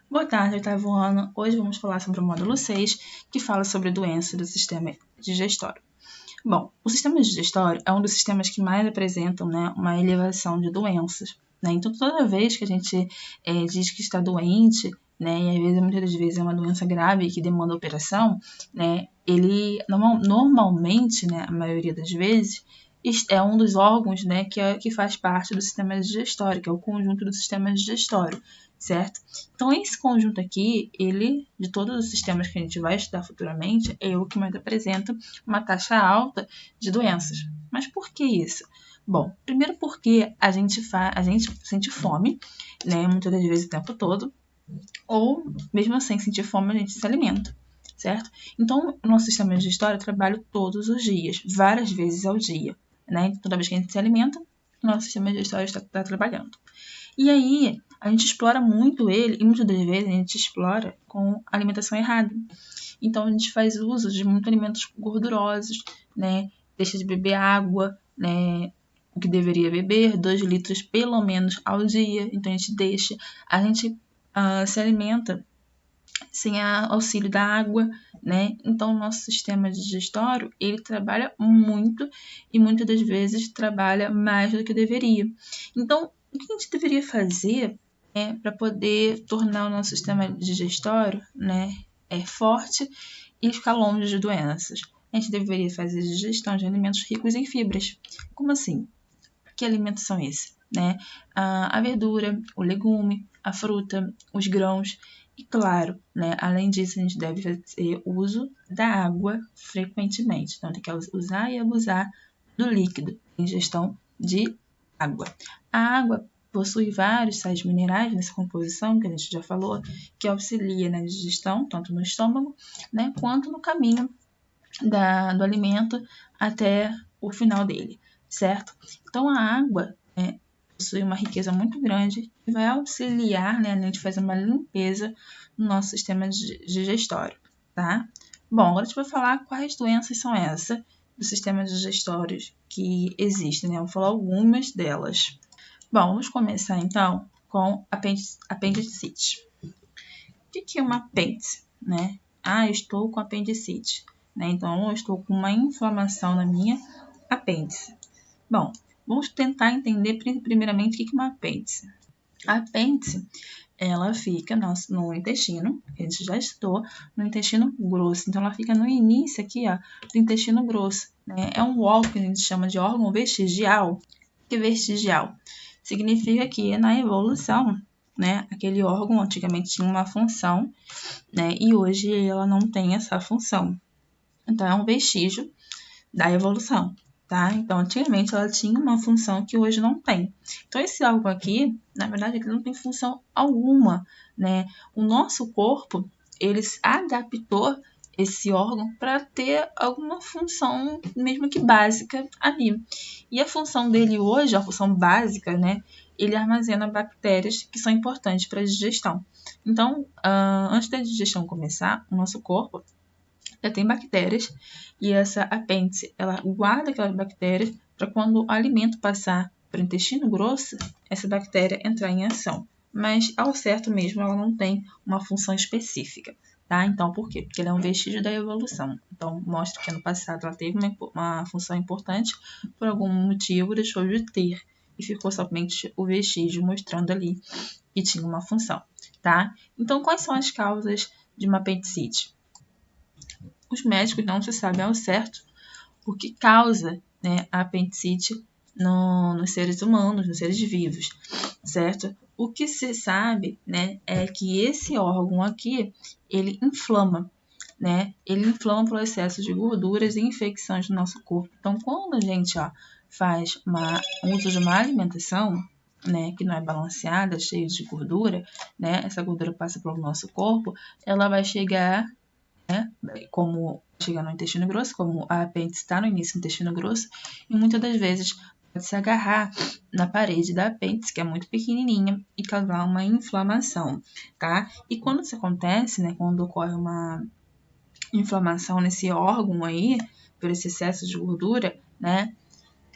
Boa tarde, oitavo ano. Hoje vamos falar sobre o módulo 6, que fala sobre doenças do sistema digestório. Bom, o sistema digestório é um dos sistemas que mais apresentam, uma elevação de doenças. Então, toda vez que a gente diz que está doente, e às vezes, muitas das vezes é uma doença grave que demanda operação, ele normalmente, a maioria das vezes, é um dos órgãos que faz parte do sistema digestório, que é o conjunto do sistema digestório, certo? Então, esse conjunto aqui, ele, de todos os sistemas que a gente vai estudar futuramente, é o que mais apresenta uma taxa alta de doenças. Mas por que isso? Bom, primeiro porque a gente sente fome, muitas das vezes o tempo todo, ou mesmo sem sentir fome, a gente se alimenta, certo? Então, o nosso sistema digestório trabalha todos os dias, várias vezes ao dia, Toda vez que a gente se alimenta, o nosso sistema digestório está trabalhando. E aí, a gente explora muito ele, e muitas das vezes a gente explora com a alimentação errada. Então, a gente faz uso de muitos alimentos gordurosos, Deixa de beber água, o que deveria beber, 2 litros pelo menos ao dia. Então, a gente se alimenta sem auxílio da água, Então, o nosso sistema digestório, ele trabalha muito e muitas das vezes trabalha mais do que deveria. Então, o que a gente deveria fazer para poder tornar o nosso sistema digestório, forte e ficar longe de doenças? A gente deveria fazer digestão de alimentos ricos em fibras. Como assim? Que alimentos são esses? A verdura, o legume, a fruta, os grãos. E claro, além disso, a gente deve fazer uso da água frequentemente. Então, tem que usar e abusar do líquido, ingestão de água. A água possui vários sais minerais nessa composição, que a gente já falou, que auxilia na digestão, tanto no estômago, quanto no caminho do alimento até o final dele, certo? Então, a água possui uma riqueza muito grande e vai auxiliar, a gente fazer uma limpeza no nosso sistema digestório, tá? Bom, agora a gente vai falar quais doenças são essas dos sistemas digestórios que existem, Eu vou falar algumas delas. Bom, vamos começar então com apendicite. O que é uma apêndice, eu estou com apendicite, Então, eu estou com uma inflamação na minha apêndice. Bom, vamos tentar entender primeiramente o que é uma apêndice. A apêndice, ela fica no intestino, a gente já estudou, no intestino grosso. Então, ela fica no início aqui, do intestino grosso. É um órgão que a gente chama de órgão vestigial. O que é vestigial? Significa que na evolução, aquele órgão antigamente tinha uma função, e hoje ela não tem essa função. Então, é um vestígio da evolução, tá? Então, antigamente ela tinha uma função que hoje não tem. Então, esse órgão aqui, na verdade, ele não tem função alguma, O nosso corpo, ele adaptou esse órgão para ter alguma função, mesmo que básica, ali. E a função dele hoje, a função básica, ele armazena bactérias que são importantes para a digestão. Então, antes da digestão começar, o nosso corpo já tem bactérias e essa apêndice, ela guarda aquelas bactérias para quando o alimento passar para o intestino grosso, essa bactéria entrar em ação. Mas, ao certo mesmo, ela não tem uma função específica, tá? Então, por quê? Porque ela é um vestígio da evolução. Então, mostra que no passado ela teve uma função importante, por algum motivo deixou de ter e ficou somente o vestígio mostrando ali que tinha uma função, tá? Então, quais são as causas de uma apendicite? Os médicos não se sabem ao certo o que causa a apendicite nos seres humanos, nos seres vivos, certo? O que se sabe, é que esse órgão aqui, ele inflama, Ele inflama pelo excesso de gorduras e infecções no nosso corpo. Então, quando a gente faz uso de uma alimentação, que não é balanceada, cheia de gordura, essa gordura passa pelo nosso corpo, ela vai chegar, como chegar no intestino grosso, como a apêndice está no início do intestino grosso, e muitas das vezes pode se agarrar na parede da apêndice, que é muito pequenininha, e causar uma inflamação, tá? E quando isso acontece, quando ocorre uma inflamação nesse órgão aí, por esse excesso de gordura,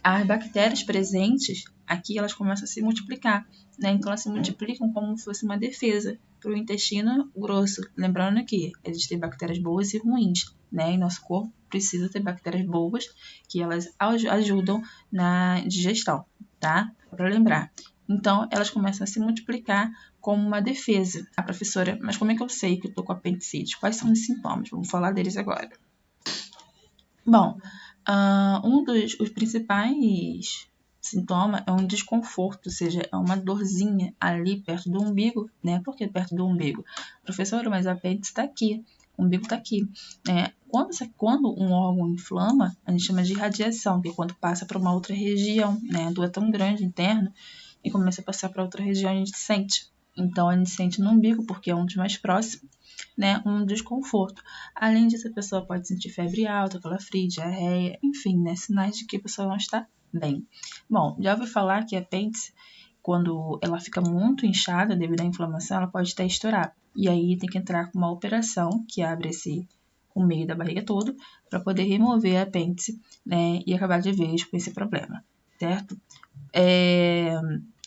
as bactérias presentes aqui, elas começam a se multiplicar, Então, elas se multiplicam como se fosse uma defesa para o intestino grosso. Lembrando que existem bactérias boas e ruins, né? E nosso corpo precisa ter bactérias boas, que elas ajudam na digestão, tá? Para lembrar. Então, elas começam a se multiplicar como uma defesa. A professora, mas como é que eu sei que eu tô com apendicite? Quais são os sintomas? Vamos falar deles agora. Bom, os principais sintomas é um desconforto, ou seja, é uma dorzinha ali perto do umbigo, né? Por que perto do umbigo? Professora, mas o apêndice está aqui, o umbigo está aqui. Quando um órgão inflama, a gente chama de irradiação, que é quando passa para uma outra região, né? A dor é tão grande interno e começa a passar para outra região, a gente sente. Então, a gente sente no umbigo, porque é um dos mais próximos, né, um desconforto. Além disso, a pessoa pode sentir febre alta, calafrio, diarreia, enfim, né, sinais de que a pessoa não está bem. Bom, já ouvi falar que a apêndice, quando ela fica muito inchada devido à inflamação, ela pode até estourar. E aí tem que entrar com uma operação que abre o meio da barriga todo para poder remover a apêndice, né, e acabar de vez com esse problema, certo?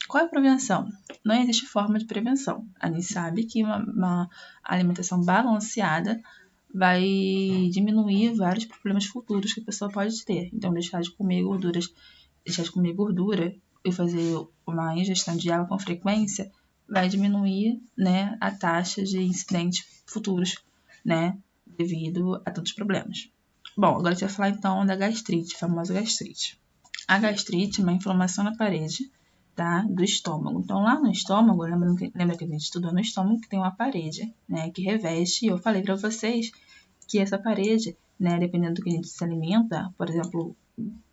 Qual é a prevenção? Não existe forma de prevenção. A gente sabe que uma alimentação balanceada vai diminuir vários problemas futuros que a pessoa pode ter. Então, deixar de comer gordura e fazer uma ingestão de água com frequência vai diminuir, né, a taxa de incidentes futuros, né, devido a tantos problemas. Bom, agora a gente vai falar então da gastrite, a famosa gastrite. A gastrite é uma inflamação na parede, tá, do estômago. Então, lá no estômago, lembra que a gente estudou no estômago que tem uma parede, né, que reveste, e eu falei para vocês que essa parede, né, dependendo do que a gente se alimenta, por exemplo,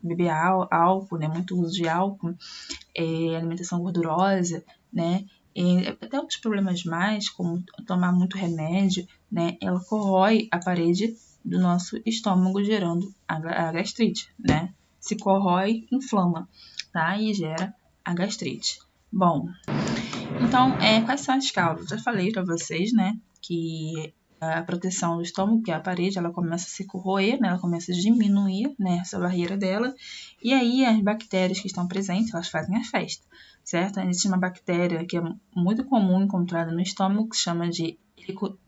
beber álcool, né, muito uso de álcool, alimentação gordurosa, né, até outros problemas mais, como tomar muito remédio, né, ela corrói a parede do nosso estômago, gerando a gastrite, né, se corrói, inflama, tá, e gera a gastrite. Bom, então, quais são as causas? Já falei para vocês, né, que a proteção do estômago, que é a parede, ela começa a se corroer, né, ela começa a diminuir, né, essa barreira dela, e aí as bactérias que estão presentes, elas fazem a festa, certo? Existe uma bactéria que é muito comum encontrada no estômago, que se chama de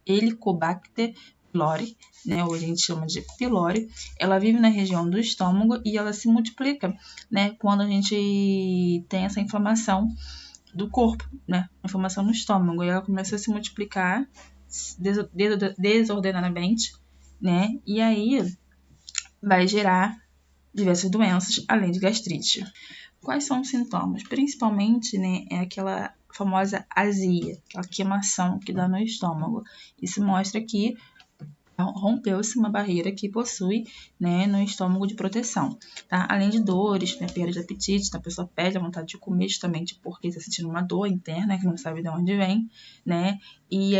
Helicobacter pylori, né, ou a gente chama de pylori. Ela vive na região do estômago e ela se multiplica, né, quando a gente tem essa inflamação do corpo, né, inflamação no estômago, e ela começa a se multiplicar desordenadamente, né, e aí vai gerar diversas doenças, além de gastrite. Quais são os sintomas? Principalmente, né, é aquela famosa azia, aquela queimação que dá no estômago. Isso mostra que rompeu-se uma barreira que possui, né, no estômago de proteção, tá? Além de dores, né, perda de apetite, então a pessoa perde a vontade de comer justamente porque está sentindo uma dor interna que não sabe de onde vem, né? E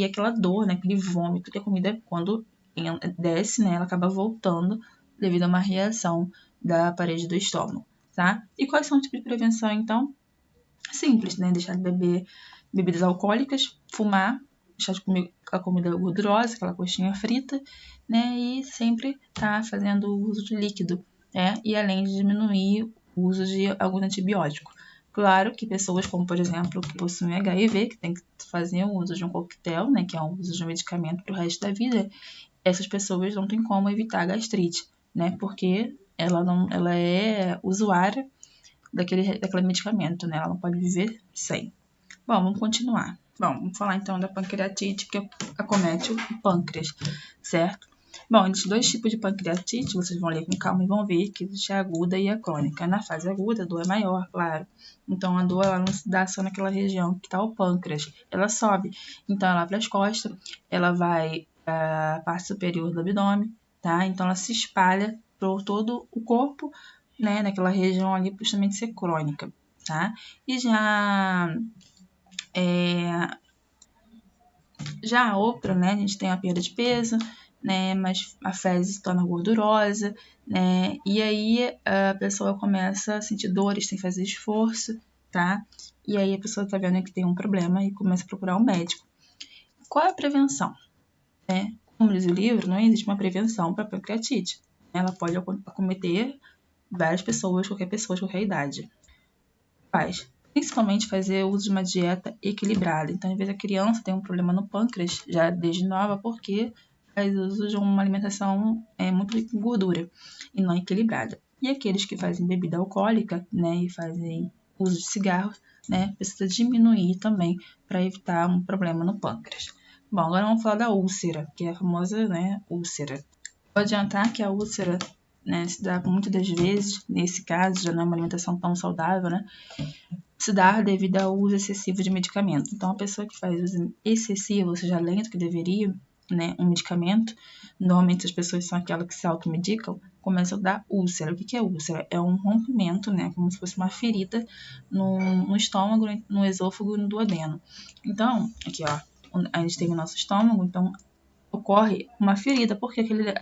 aquela dor, né, aquele vômito que a comida, quando desce, né, ela acaba voltando devido a uma reação da parede do estômago, tá? E quais são os tipos de prevenção, então? Simples, né? Deixar de beber bebidas alcoólicas, fumar, deixar de comer a comida gordurosa, aquela coxinha frita, né? E sempre tá fazendo uso de líquido, né? E além de diminuir o uso de algum antibiótico. Claro que pessoas como, por exemplo, que possuem HIV, que tem que fazer o uso de um coquetel, né? Que é o uso de um medicamento para o resto da vida, essas pessoas não tem como evitar a gastrite, né? Porque ela é usuária daquele medicamento, né? Ela não pode viver sem. Bom, vamos continuar. Bom, vamos falar então da pancreatite que acomete o pâncreas, certo? Bom, existem dois tipos de pancreatite, vocês vão ler com calma e vão ver que existe a aguda e a crônica. Na fase aguda, a dor é maior, claro. Então, a dor ela não se dá só naquela região que está o pâncreas, ela sobe. Então, ela vai para as costas, ela vai para a parte superior do abdômen, tá? Então, ela se espalha por todo o corpo, né? Naquela região ali, justamente ser crônica, tá? E já a outra, né, a gente tem a perda de peso, né, mas a fezes se torna gordurosa, né, e aí a pessoa começa a sentir dores sem fazer esforço, tá? E aí a pessoa tá vendo que tem um problema e começa a procurar um médico. Qual é a prevenção? Como diz o livro, não existe uma prevenção para pancreatite. Ela pode acometer várias pessoas, qualquer pessoa de qualquer idade. Faz Principalmente fazer uso de uma dieta equilibrada. Então, às vezes a criança tem um problema no pâncreas já desde nova porque faz uso de uma alimentação muito rica em gordura e não equilibrada. E aqueles que fazem bebida alcoólica, né, e fazem uso de cigarro, né, precisa diminuir também para evitar um problema no pâncreas. Bom, agora vamos falar da úlcera, que é a famosa, né, úlcera. Vou adiantar que a úlcera, né, se dá muitas das vezes, nesse caso, já não é uma alimentação tão saudável, né, se dá devido ao uso excessivo de medicamento. Então, a pessoa que faz uso excessivo, ou seja, além do que deveria, né, um medicamento, normalmente as pessoas são aquelas que se automedicam, começam a dar úlcera. O que é úlcera? É um rompimento, né, como se fosse uma ferida no estômago, no esôfago e no duodeno. Então, aqui, ó, a gente tem o nosso estômago, então ocorre uma ferida, porque aquele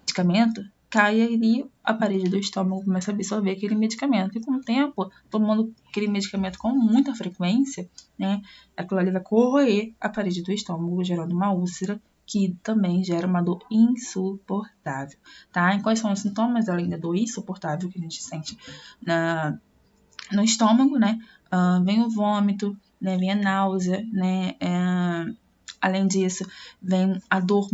medicamento cai ali, a parede do estômago começa a absorver aquele medicamento. E com o tempo, tomando aquele medicamento com muita frequência, né, aquilo ali vai corroer a parede do estômago, gerando uma úlcera, que também gera uma dor insuportável, tá? E quais são os sintomas, além da dor insuportável que a gente sente no estômago, né? Vem o vômito, né? Vem a náusea, né? Além disso, vem a dor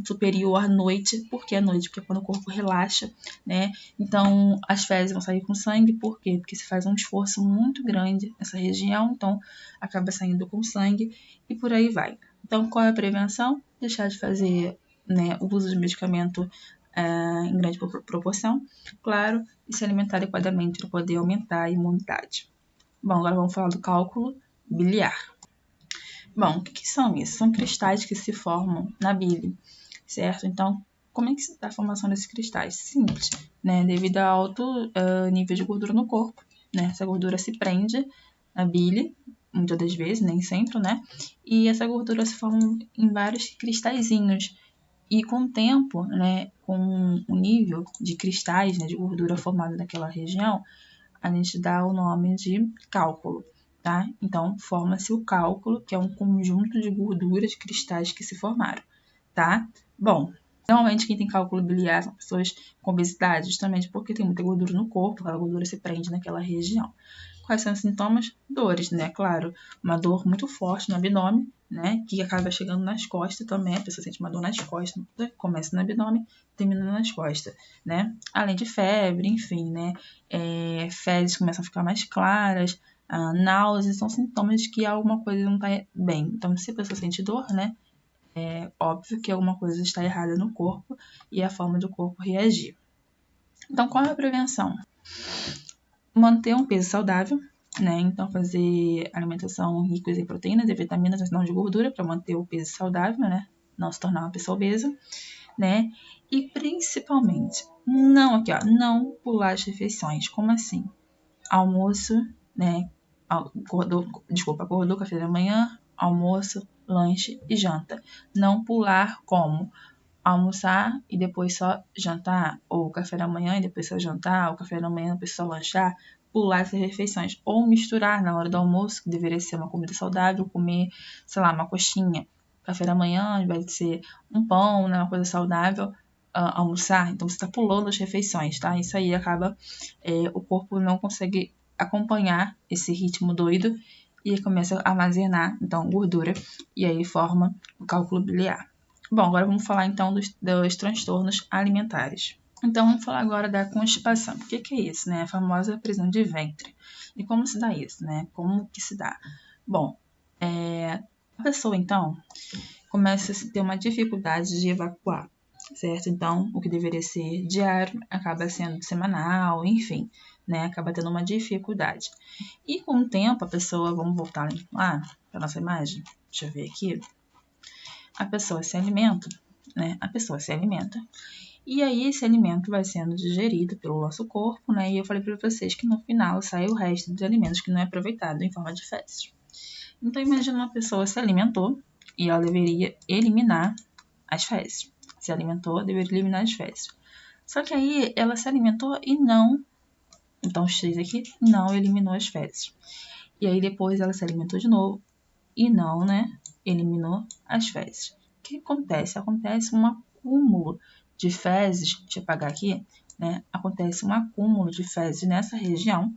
superior à noite. Por que à noite? Porque é quando o corpo relaxa, né? Então, as fezes vão sair com sangue. Por quê? Porque se faz um esforço muito grande nessa região, então acaba saindo com sangue e por aí vai. Então, qual é a prevenção? Deixar de fazer, né, o uso de medicamento em grande proporção, claro, e se alimentar adequadamente para poder aumentar a imunidade. Bom, agora vamos falar do cálculo biliar. Bom, o que são isso? São cristais que se formam na bile, certo? Então, como é que se dá a formação desses cristais? Simples, né? Devido a alto nível de gordura no corpo, né? Essa gordura se prende na bile, muitas das vezes, nem sempre, né? E essa gordura se forma em vários cristalzinhos. E com o tempo, né, com o nível de cristais, né, de gordura formada naquela região, a gente dá o nome de cálculo, tá? Então, forma-se o cálculo, que é um conjunto de gorduras de cristais que se formaram, tá? Bom, normalmente quem tem cálculo biliar são pessoas com obesidade, justamente porque tem muita gordura no corpo, aquela gordura se prende naquela região. Quais são os sintomas? Dores, né? Claro, uma dor muito forte no abdômen, né? Que acaba chegando nas costas também. A pessoa sente uma dor nas costas, começa no abdômen, termina nas costas, né? Além de febre, enfim, né? Fezes começam a ficar mais claras, náuseas, são sintomas de que alguma coisa não está bem. Então, se a pessoa sente dor, né? É óbvio que alguma coisa está errada no corpo e a forma do corpo reagir. Então, qual é a prevenção? Manter um peso saudável, né? Então, fazer alimentação rica em proteínas e vitaminas, mas não de gordura, para manter o peso saudável, né? Não se tornar uma pessoa obesa, né? E principalmente, não pular as refeições. Como assim? Almoço, né? Acordou, café da manhã, almoço, lanche e janta. Não pular como almoçar e depois só jantar, ou café da manhã e depois só jantar, ou café da manhã e depois só lanchar, pular essas refeições, ou misturar na hora do almoço, que deveria ser uma comida saudável, comer, sei lá, uma coxinha, café da manhã, ao invés de ser um pão, né, uma coisa saudável, almoçar, então você está pulando as refeições, tá? Isso aí acaba, o corpo não consegue acompanhar esse ritmo doido e começa a armazenar, então, gordura, e aí forma o cálculo biliar. Bom, agora vamos falar então dos transtornos alimentares. Então, vamos falar agora da constipação. O que é isso, né? A famosa prisão de ventre. E como se dá isso, né? Como que se dá? Bom, a pessoa, então, começa a ter uma dificuldade de evacuar, certo? Então, o que deveria ser diário acaba sendo semanal, enfim, né? Acaba tendo uma dificuldade. E com o tempo, a pessoa, vamos voltar lá para a nossa imagem, deixa eu ver aqui. A pessoa se alimenta, né? A pessoa se alimenta. E aí esse alimento vai sendo digerido pelo nosso corpo, né? E eu falei para vocês que no final sai o resto dos alimentos que não é aproveitado em forma de fezes. Então imagina uma pessoa se alimentou e ela deveria eliminar as fezes. Se alimentou, deveria eliminar as fezes. Só que aí ela se alimentou e não, então X aqui, não eliminou as fezes. E aí depois ela se alimentou de novo e não, né? Eliminou as fezes. O que acontece? Acontece um acúmulo de fezes, deixa eu apagar aqui, né? Acontece um acúmulo de fezes nessa região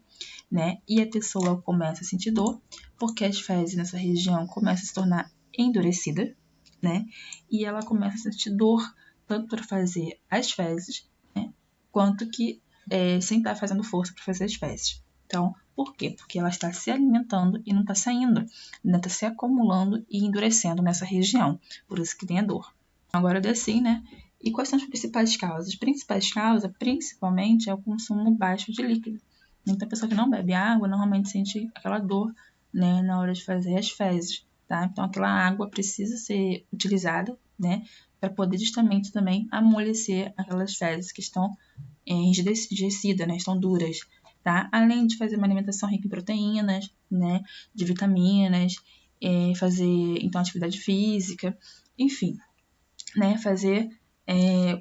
né? E a pessoa começa a sentir dor, porque as fezes nessa região começam a se tornar endurecida, né? E ela começa a sentir dor tanto para fazer as fezes, né? Quanto que sem estar fazendo força para fazer as fezes. Então, por quê? Porque ela está se alimentando e não está saindo, ainda está se acumulando e endurecendo nessa região, por isso que tem a dor. Agora, assim, né? E quais são as principais causas? As principais causas, principalmente, é o consumo baixo de líquido. Então, a pessoa que não bebe água normalmente sente aquela dor, né, na hora de fazer as fezes, tá? Então, aquela água precisa ser utilizada, né, para poder justamente também amolecer aquelas fezes que estão enrijecidas, né, estão duras, tá? Além de fazer uma alimentação rica em proteínas, né, de vitaminas, fazer, então, atividade física, enfim, né, fazer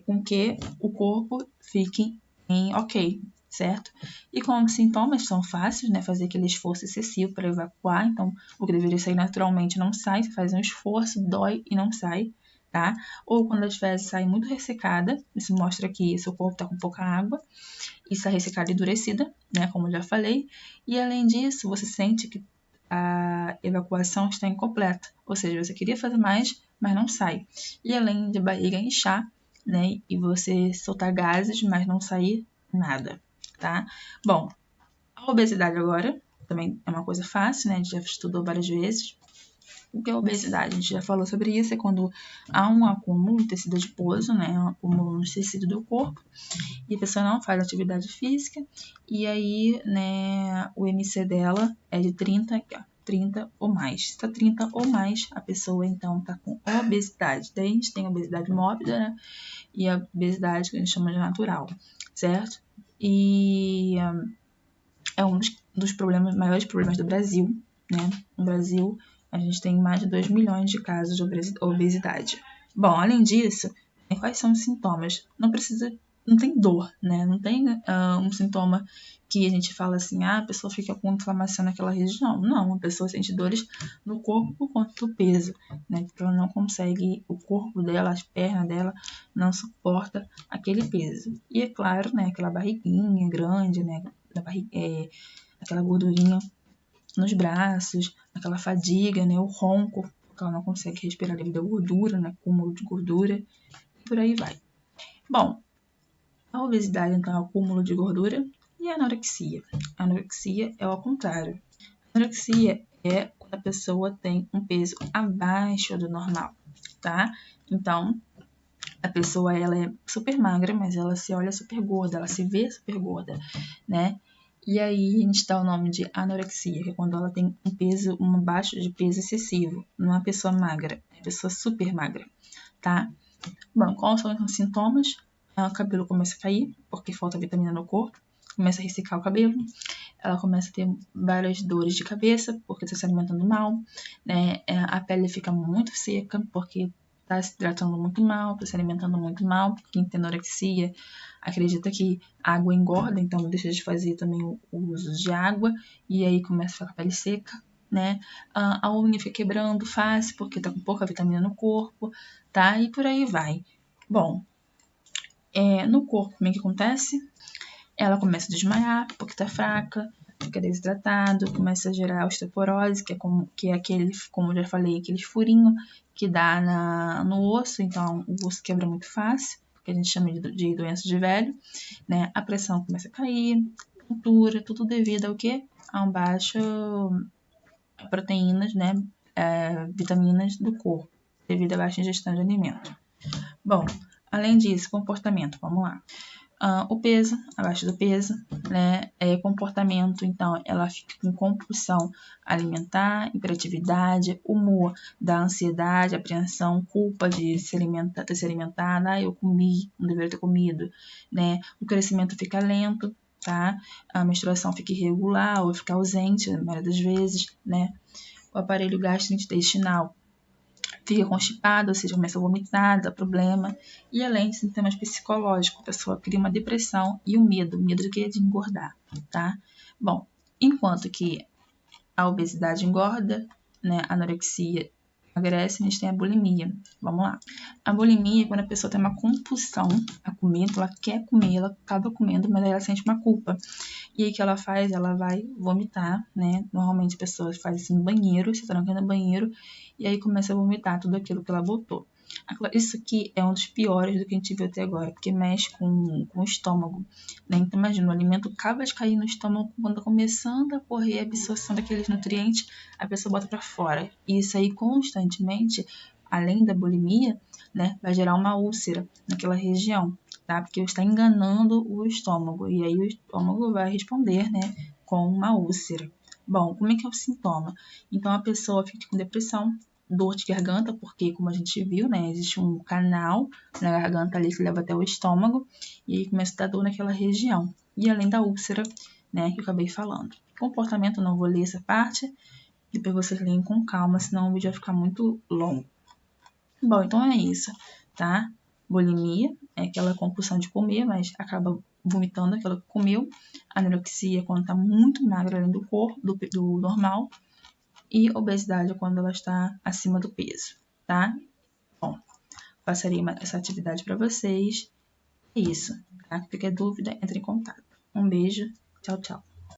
com que o corpo fique em ok, certo? E como os sintomas são fáceis, né, fazer aquele esforço excessivo para evacuar, então o que deveria sair naturalmente não sai, você faz um esforço, dói e não sai, tá? Ou quando as fezes saem muito ressecada, isso mostra que seu corpo está com pouca água, e está ressecada e endurecida, né, como eu já falei, e além disso, você sente que a evacuação está incompleta, ou seja, você queria fazer mais, mas não sai. E além de barriga inchar, né, e você soltar gases, mas não sair nada, tá? Bom, a obesidade agora também é uma coisa fácil, né, a gente já estudou várias vezes. O que é obesidade? A gente já falou sobre isso, é quando há um acúmulo em tecido adiposo, né, um acúmulo no tecido do corpo, e a pessoa não faz atividade física, e aí, né, o MC dela é de 30 ou mais. Se tá 30 ou mais, a pessoa, então, tá com obesidade. Daí a gente tem a obesidade mórbida, né, e a obesidade que a gente chama de natural, certo? E é um dos maiores problemas do Brasil, né? No Brasil, a gente tem mais de 2 milhões de casos de obesidade. Bom, além disso, quais são os sintomas? Não tem dor, né? Não tem um sintoma que a gente fala assim, a pessoa fica com inflamação naquela região. Não, a pessoa sente dores no corpo por conta do peso, né? Porque ela não consegue, o corpo dela, as pernas dela, não suporta aquele peso. E é claro, né, aquela barriguinha grande, né, aquela gordurinha nos braços, aquela fadiga, né, o ronco, porque ela não consegue respirar devido à gordura, né, acúmulo de gordura, e por aí vai. Bom, a obesidade, então, é o acúmulo de gordura, e a anorexia? A anorexia é ao contrário. A anorexia é quando a pessoa tem um peso abaixo do normal, tá? Então, a pessoa, ela é super magra, mas ela se olha super gorda, ela se vê super gorda, né? E aí a gente dá o nome de anorexia, que é quando ela tem um peso, um abaixo de peso excessivo. Não é uma pessoa magra, é uma pessoa super magra, tá? Bom, quais são os sintomas? O cabelo começa a cair, porque falta vitamina no corpo. Começa a ressecar o cabelo. Ela começa a ter várias dores de cabeça, porque está se alimentando mal, né? A pele fica muito seca, porque está se hidratando muito mal, está se alimentando muito mal. Quem tem anorexia acredita que a água engorda, então deixa de fazer também o uso de água, e aí começa a ficar com a pele seca, né? A unha fica quebrando fácil, porque está com pouca vitamina no corpo, tá? E por aí vai. Bom, no corpo, como é que acontece? Ela começa a desmaiar, porque está fraca, fica desidratado, começa a gerar osteoporose, que é aquele, como eu já falei, aquele furinho que dá no osso, então o osso quebra muito fácil, que a gente chama de doença de velho, né? A pressão começa a cair, tontura, tudo devido ao quê? A um baixo proteínas, né? Vitaminas do corpo, devido à baixa ingestão de alimento. Bom, além disso, comportamento, vamos lá. O peso, abaixo do peso, né? Comportamento, então, ela fica com compulsão alimentar, hiperatividade, humor da ansiedade, apreensão, culpa de ter se alimentado, eu comi, não deveria ter comido, né? O crescimento fica lento, tá? A menstruação fica irregular ou fica ausente, na maioria das vezes, né? O aparelho gastrointestinal fica constipada, ou seja, começa a vomitar, dá problema. E além de sintomas psicológicos, a pessoa cria uma depressão e o medo do que? De engordar, tá? Bom, enquanto que a obesidade engorda, né, a anorexia emagrece, a gente tem a bulimia. Vamos lá. A bulimia é quando a pessoa tem uma compulsão a comer, então ela quer comer, ela acaba comendo, mas aí ela sente uma culpa. E aí o que ela faz? Ela vai vomitar, né? Normalmente as pessoas fazem assim no banheiro, se tranca no banheiro, e aí começa a vomitar tudo aquilo que ela botou. Isso aqui é um dos piores do que a gente viu até agora, porque mexe com o estômago, né? Então imagina, o alimento acaba de cair no estômago, quando tá começando a correr a absorção daqueles nutrientes, a pessoa bota para fora. E isso aí constantemente, além da bulimia, né, vai gerar uma úlcera naquela região, tá? Porque está enganando o estômago, e aí o estômago vai responder, né, com uma úlcera. Bom, como é que é o sintoma? Então a pessoa fica com depressão, dor de garganta, porque como a gente viu, né, existe um canal na garganta ali que leva até o estômago, e aí começa a dar dor naquela região. E além da úlcera, né, que eu acabei falando. Comportamento, não vou ler essa parte, depois vocês leem com calma, senão o vídeo vai ficar muito longo. Bom, então é isso, tá? Bulimia é aquela compulsão de comer, mas acaba vomitando aquilo que comeu. Anorexia é quando está muito magra além do corpo, do normal. E obesidade é quando ela está acima do peso, tá? Bom, passarei essa atividade para vocês. É isso, tá? Qualquer dúvida, entre em contato. Um beijo, tchau, tchau.